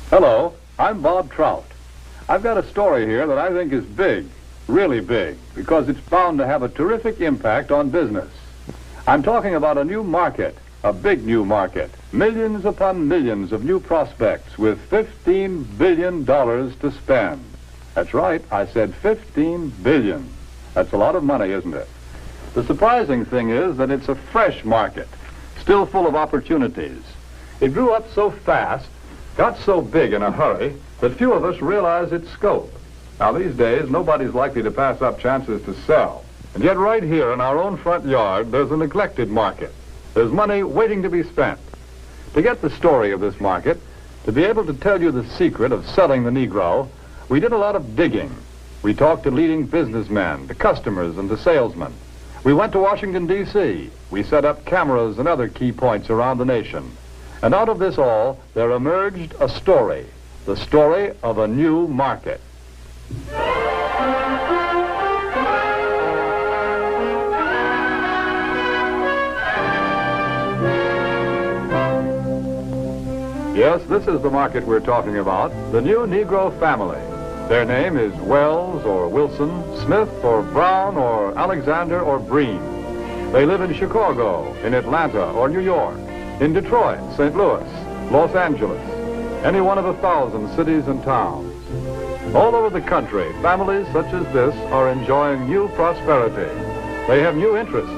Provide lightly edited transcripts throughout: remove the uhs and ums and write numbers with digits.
Hello, I'm Bob Trout. I've got a story here that I think is big, really big, because it's bound to have a terrific impact on business. I'm talking about a new market, a big new market, millions upon millions of new prospects with $15 billion to spend. That's right, I said $15 billion. That's a lot of money, isn't it? The surprising thing is that it's a fresh market, still full of opportunities. It grew up so fast, got so big in a hurry, that few of us realize its scope. Now, these days, nobody's likely to pass up chances to sell. And yet right here in our own front yard, there's a neglected market. There's money waiting to be spent. To get the story of this market, to be able to tell you the secret of selling the Negro, we did a lot of digging. We talked to leading businessmen, to customers, and to salesmen. We went to Washington, D.C. We set up cameras and other key points around the nation. And out of this all, there emerged a story, the story of a new market. Yes, this is the market we're talking about, the new Negro family. Their name is Wells or Wilson, Smith or Brown or Alexander or Breen. They live in Chicago, in Atlanta or New York, in Detroit, St. Louis, Los Angeles, any one of 1,000 cities and towns. All over the country, families such as this are enjoying new prosperity. They have new interests,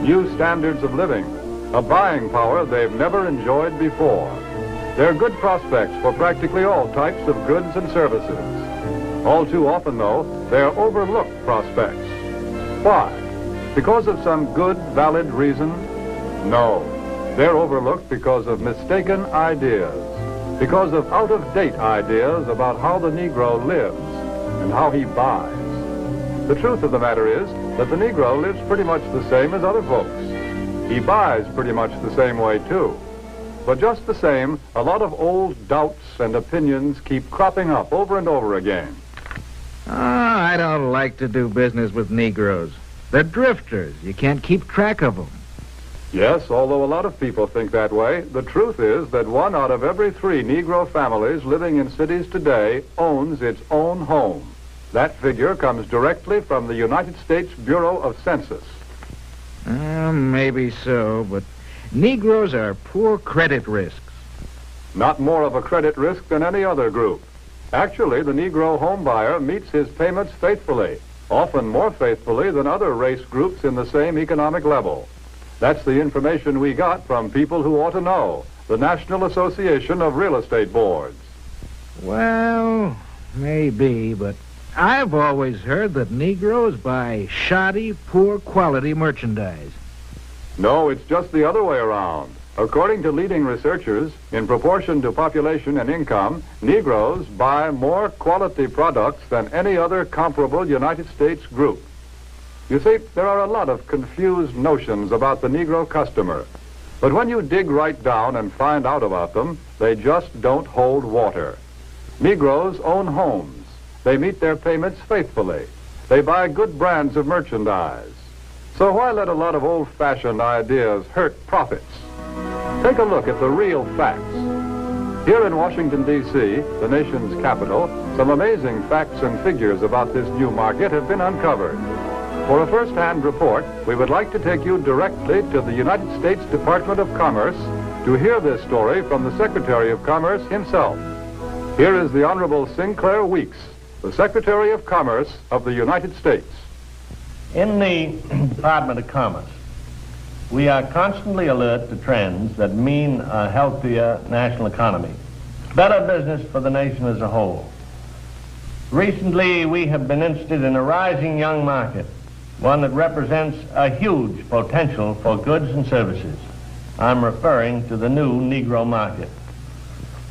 new standards of living, a buying power they've never enjoyed before. They're good prospects for practically all types of goods and services. All too often, though, they're overlooked prospects. Why? Because of some good, valid reason? No. They're overlooked because of mistaken ideas, because of out-of-date ideas about how the Negro lives and how he buys. The truth of the matter is that the Negro lives pretty much the same as other folks. He buys pretty much the same way, too. But just the same, a lot of old doubts and opinions keep cropping up over and over again. I don't like to do business with Negroes. They're drifters. You can't keep track of them. Yes, although a lot of people think that way, the truth is that 1 out of every 3 Negro families living in cities today owns its own home. That figure comes directly from the United States Bureau of Census. Maybe so, but Negroes are poor credit risks. Not more of a credit risk than any other group. Actually, the Negro home buyer meets his payments faithfully, often more faithfully than other race groups in the same economic level. That's the information we got from people who ought to know, the National Association of Real Estate Boards. Well, maybe, but I've always heard that Negroes buy shoddy, poor quality merchandise. No, it's just the other way around. According to leading researchers, in proportion to population and income, Negroes buy more quality products than any other comparable United States group. You see, there are a lot of confused notions about the Negro customer. But when you dig right down and find out about them, they just don't hold water. Negroes own homes. They meet their payments faithfully. They buy good brands of merchandise. So why let a lot of old-fashioned ideas hurt profits? Take a look at the real facts. Here in Washington, D.C., the nation's capital, some amazing facts and figures about this new market have been uncovered. For a first-hand report, we would like to take you directly to the United States Department of Commerce to hear this story from the Secretary of Commerce himself. Here is the Honorable Sinclair Weeks, the Secretary of Commerce of the United States. In the Department of Commerce, we are constantly alert to trends that mean a healthier national economy, better business for the nation as a whole. Recently, we have been interested in a rising young market, one that represents a huge potential for goods and services. I'm referring to the new Negro market.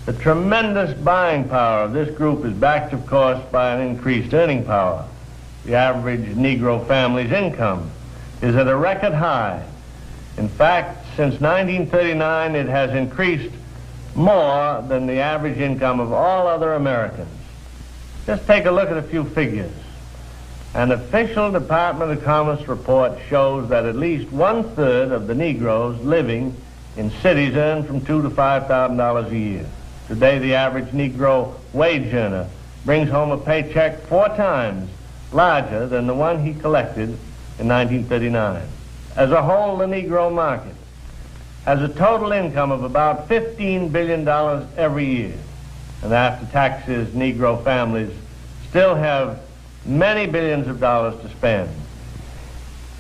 The tremendous buying power of this group is backed, of course, by an increased earning power. The average Negro family's income is at a record high. In fact, since 1939, it has increased more than the average income of all other Americans. Just take a look at a few figures. An official Department of Commerce report shows that at least 1/3 of the Negroes living in cities earn from $2,000 to $5,000 a year. Today, the average Negro wage earner brings home a paycheck 4 times larger than the one he collected in 1939. As a whole, the Negro market has a total income of about $15 billion every year. And after taxes, Negro families still have many billions of dollars to spend.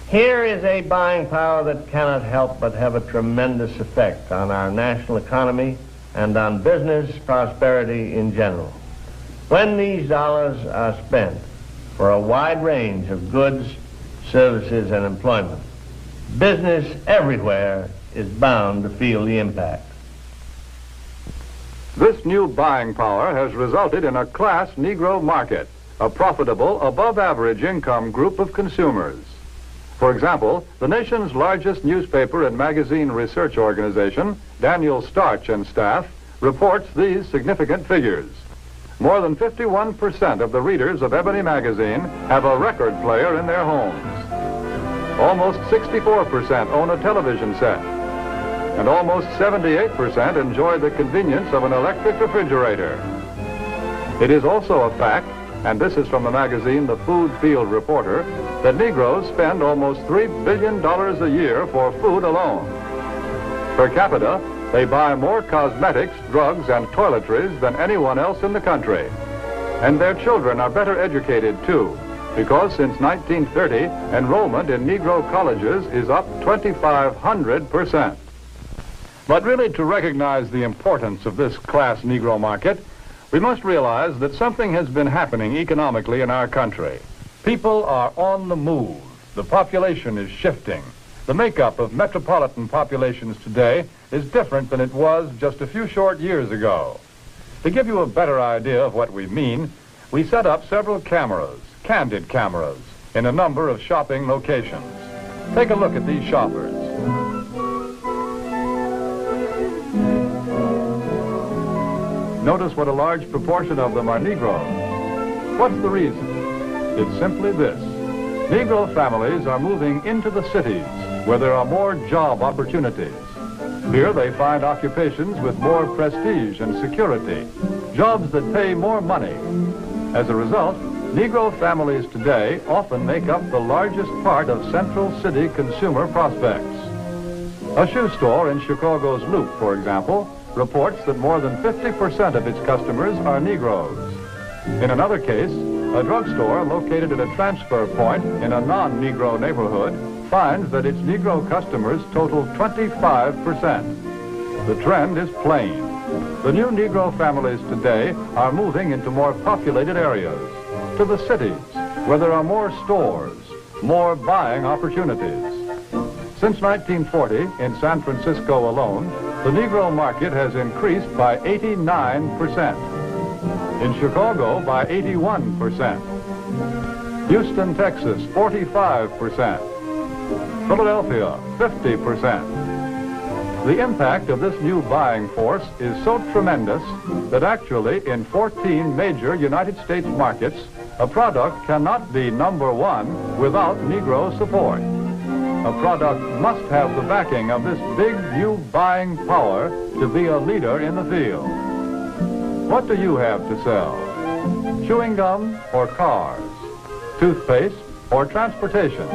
Here is a buying power that cannot help but have a tremendous effect on our national economy and on business prosperity in general. When these dollars are spent for a wide range of goods, services, and employment, business everywhere is bound to feel the impact. This new buying power has resulted in a class Negro market, a profitable, above-average income group of consumers. For example, the nation's largest newspaper and magazine research organization, Daniel Starch and Staff, reports these significant figures. More than 51% of the readers of Ebony magazine have a record player in their homes. Almost 64% own a television set. And almost 78% enjoy the convenience of an electric refrigerator. It is also a fact, and this is from the magazine The Food Field Reporter, that Negroes spend almost $3 billion a year for food alone. Per capita, they buy more cosmetics, drugs, and toiletries than anyone else in the country. And their children are better educated, too, because since 1930, enrollment in Negro colleges is up 2,500%. But really, to recognize the importance of this class Negro market, we must realize that something has been happening economically in our country. People are on the move. The population is shifting. The makeup of metropolitan populations today is different than it was just a few short years ago. To give you a better idea of what we mean, we set up several cameras, candid cameras, in a number of shopping locations. Take a look at these shoppers. Notice what a large proportion of them are Negroes. What's the reason? It's simply this. Negro families are moving into the cities where there are more job opportunities. Here they find occupations with more prestige and security, jobs that pay more money. As a result, Negro families today often make up the largest part of Central City consumer prospects. A shoe store in Chicago's Loop, for example, reports that more than 50% of its customers are Negroes. In another case, a drugstore located at a transfer point in a non-Negro neighborhood finds that its Negro customers total 25%. The trend is plain. The new Negro families today are moving into more populated areas, to the cities, where there are more stores, more buying opportunities. Since 1940, in San Francisco alone, the Negro market has increased by 89%. In Chicago, by 81%. Houston, Texas, 45%. Philadelphia, 50%. The impact of this new buying force is so tremendous that actually in 14 major United States markets, a product cannot be number one without Negro support. A product must have the backing of this big new buying power to be a leader in the field. What do you have to sell? Chewing gum or cars? Toothpaste or transportation?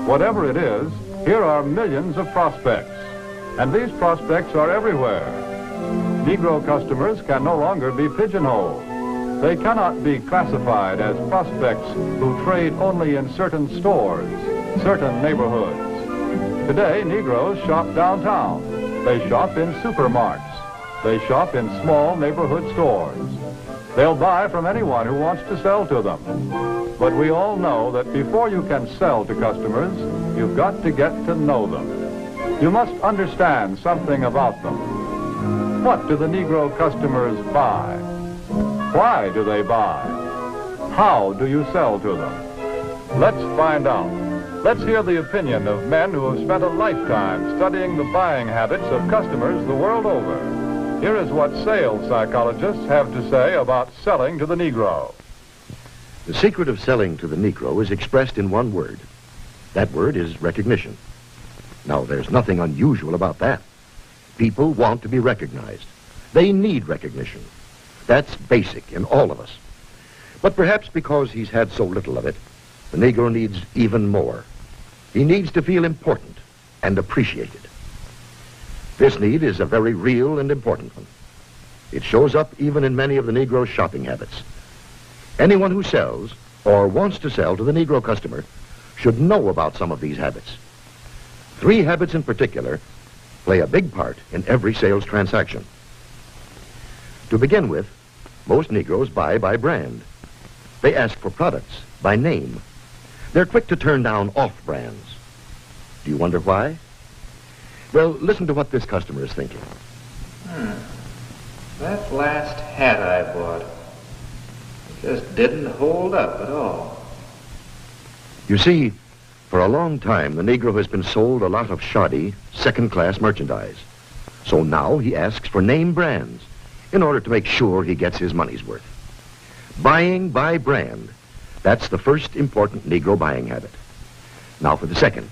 Whatever it is, here are millions of prospects. And these prospects are everywhere. Negro customers can no longer be pigeonholed. They cannot be classified as prospects who trade only in certain stores, certain neighborhoods. Today, Negroes shop downtown. They shop in supermarkets. They shop in small neighborhood stores. They'll buy from anyone who wants to sell to them. But we all know that before you can sell to customers, you've got to get to know them. You must understand something about them. What do the Negro customers buy? Why do they buy? How do you sell to them? Let's find out. Let's hear the opinion of men who have spent a lifetime studying the buying habits of customers the world over. Here is what sales psychologists have to say about selling to the Negro. The secret of selling to the Negro is expressed in one word. That word is recognition. Now, there's nothing unusual about that. People want to be recognized. They need recognition. That's basic in all of us. But perhaps because he's had so little of it, the Negro needs even more. He needs to feel important and appreciated. This need is a very real and important one. It shows up even in many of the Negro's shopping habits. Anyone who sells or wants to sell to the Negro customer should know about some of these habits. 3 habits in particular play a big part in every sales transaction. To begin with, most Negroes buy by brand. They ask for products by name. They're quick to turn down off-brands. Do you wonder why? Well, listen to what this customer is thinking. That last hat I bought, it just didn't hold up at all. You see, for a long time, the Negro has been sold a lot of shoddy, second-class merchandise. So now he asks for name brands in order to make sure he gets his money's worth. Buying by brand, that's the first important Negro buying habit. Now for the second.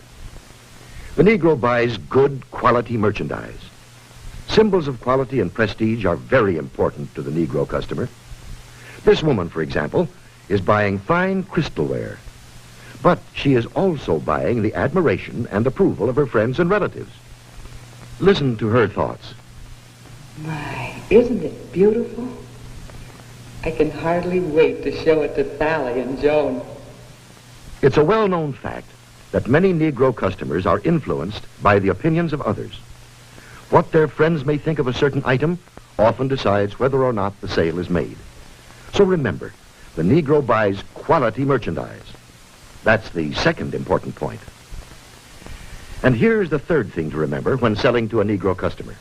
The Negro buys good quality merchandise. Symbols of quality and prestige are very important to the Negro customer. This woman, for example, is buying fine crystalware. But she is also buying the admiration and approval of her friends and relatives. Listen to her thoughts. My, isn't it beautiful? I can hardly wait to show it to Sally and Joan. It's a well-known fact that many Negro customers are influenced by the opinions of others. What their friends may think of a certain item often decides whether or not the sale is made. So remember, the Negro buys quality merchandise. That's the second important point. And here's the third thing to remember when selling to a Negro customer.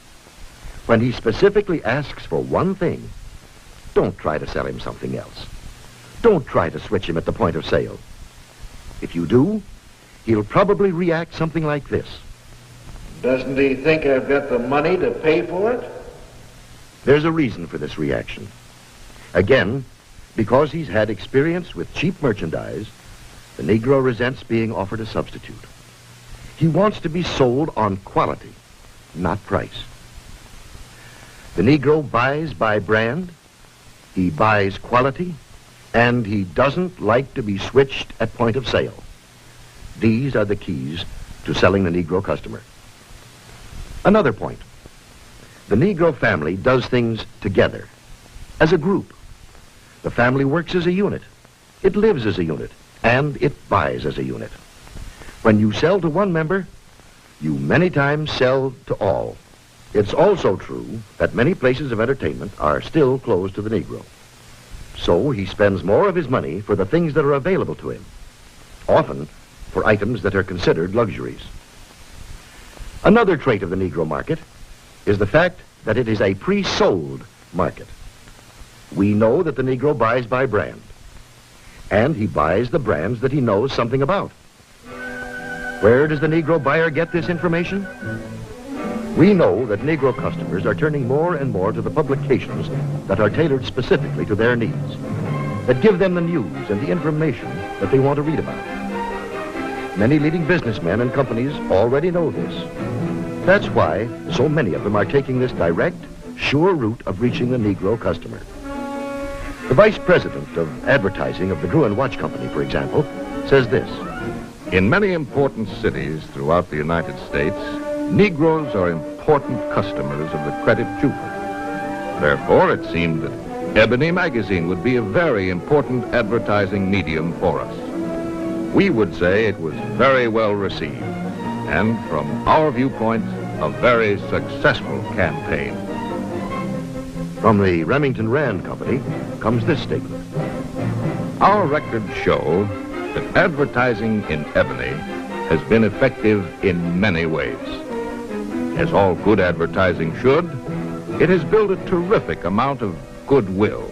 When he specifically asks for one thing, don't try to sell him something else. Don't try to switch him at the point of sale. If you do, he'll probably react something like this. Doesn't he think I've got the money to pay for it? There's a reason for this reaction. Again, because he's had experience with cheap merchandise, the Negro resents being offered a substitute. He wants to be sold on quality, not price. The Negro buys by brand, he buys quality, and he doesn't like to be switched at point of sale. These are the keys to selling the Negro customer. Another point. The Negro family does things together, as a group. The family works as a unit. It lives as a unit, and it buys as a unit. When you sell to one member, you many times sell to all. It's also true that many places of entertainment are still closed to the Negro. So he spends more of his money for the things that are available to him, often for items that are considered luxuries. Another trait of the Negro market is the fact that it is a pre-sold market. We know that the Negro buys by brand, and he buys the brands that he knows something about. Where does the Negro buyer get this information? We know that Negro customers are turning more and more to the publications that are tailored specifically to their needs, that give them the news and the information that they want to read about. Many leading businessmen and companies already know this. That's why so many of them are taking this direct, sure route of reaching the Negro customer. The vice president of advertising of the Cridine Watch Company, for example, says this. In many important cities throughout the United States, Negroes are important customers of the credit jeweler. Therefore, it seemed that Ebony magazine would be a very important advertising medium for us. We would say it was very well received, and from our viewpoint, a very successful campaign. From the Remington Rand Company comes this statement. Our records show that advertising in Ebony has been effective in many ways. As all good advertising should, it has built a terrific amount of goodwill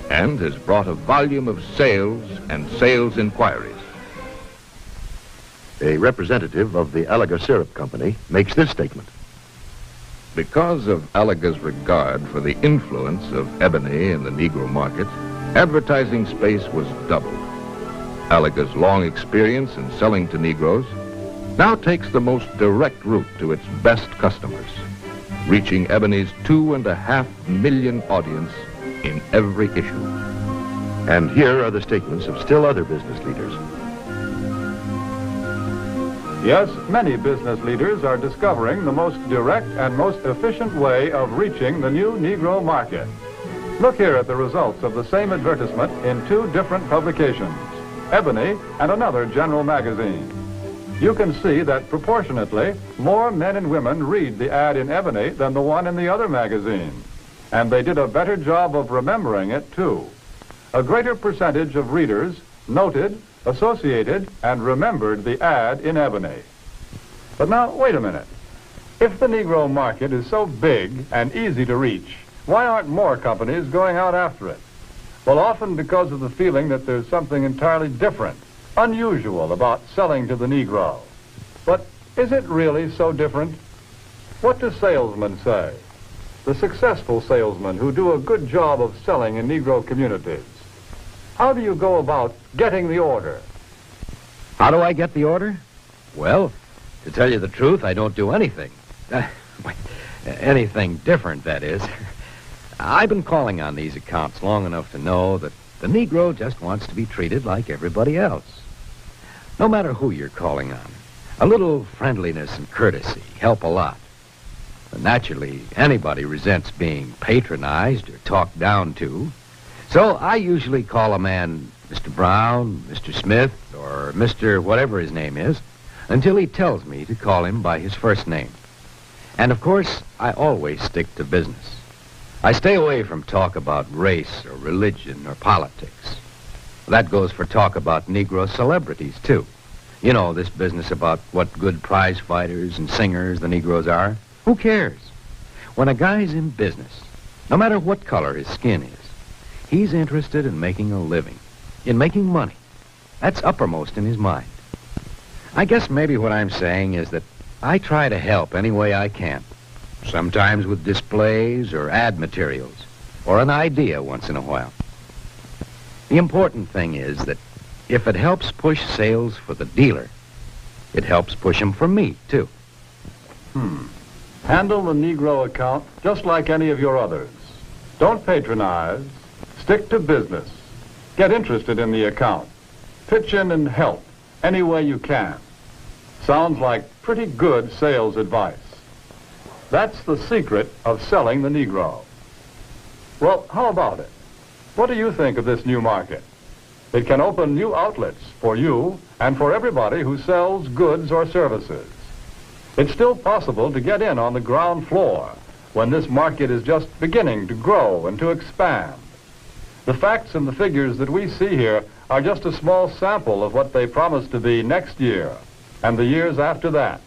and has brought a volume of sales and sales inquiries. A representative of the Alaga Syrup Company makes this statement. Because of Alaga's regard for the influence of Ebony in the Negro market, Advertising space was doubled. Alaga's long experience in selling to Negroes now takes the most direct route to its best customers, reaching Ebony's 2.5 million audience in every issue. And here are the statements of still other business leaders. Yes, many business leaders are discovering the most direct and most efficient way of reaching the new Negro market. Look here at the results of the same advertisement in two different publications, Ebony and another general magazine. You can see that proportionately, more men and women read the ad in Ebony than the one in the other magazine. And they did a better job of remembering it, too. A greater percentage of readers noted, associated, and remembered the ad in Ebony. But now, wait a minute. If the Negro market is so big and easy to reach, why aren't more companies going out after it? Well, often because of the feeling that there's something entirely different, unusual about selling to the Negro. But is it really so different? What do salesmen say? The successful salesmen who do a good job of selling in Negro communities. How do you go about getting the order? How do I get the order? Well, to tell you the truth, I don't do anything. Anything different, that is. I've been calling on these accounts long enough to know that the Negro just wants to be treated like everybody else. No matter who you're calling on, a little friendliness and courtesy help a lot. But naturally, anybody resents being patronized or talked down to. So I usually call a man Mr. Brown, Mr. Smith, or Mr. whatever his name is, until he tells me to call him by his first name. And of course, I always stick to business. I stay away from talk about race or religion or politics. That goes for talk about Negro celebrities, too. You know, this business about what good prize fighters and singers the Negroes are. Who cares? When a guy's in business, no matter what color his skin is, he's interested in making a living, in making money. That's uppermost in his mind. I guess maybe what I'm saying is that I try to help any way I can. Sometimes with displays or ad materials, or an idea once in a while. The important thing is that if it helps push sales for the dealer, it helps push them for me, too. Handle the Negro account just like any of your others. Don't patronize. Stick to business. Get interested in the account. Pitch in and help any way you can. Sounds like pretty good sales advice. That's the secret of selling the Negro. Well, how about it? What do you think of this new market? It can open new outlets for you and for everybody who sells goods or services. It's still possible to get in on the ground floor when this market is just beginning to grow and to expand. The facts and the figures that we see here are just a small sample of what they promise to be next year and the years after that.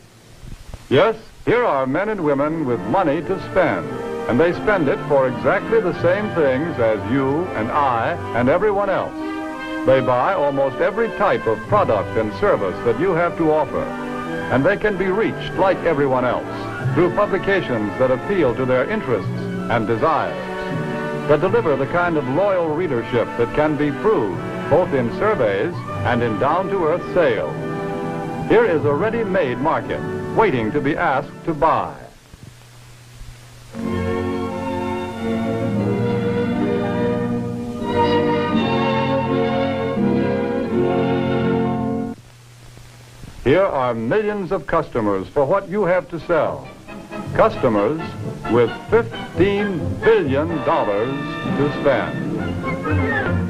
Yes, here are men and women with money to spend, and they spend it for exactly the same things as you and I and everyone else. They buy almost every type of product and service that you have to offer, and they can be reached like everyone else through publications that appeal to their interests and desires, that deliver the kind of loyal readership that can be proved both in surveys and in down-to-earth sales. Here is a ready-made market waiting to be asked to buy. Here are millions of customers for what you have to sell. Customers with $15 billion to spend.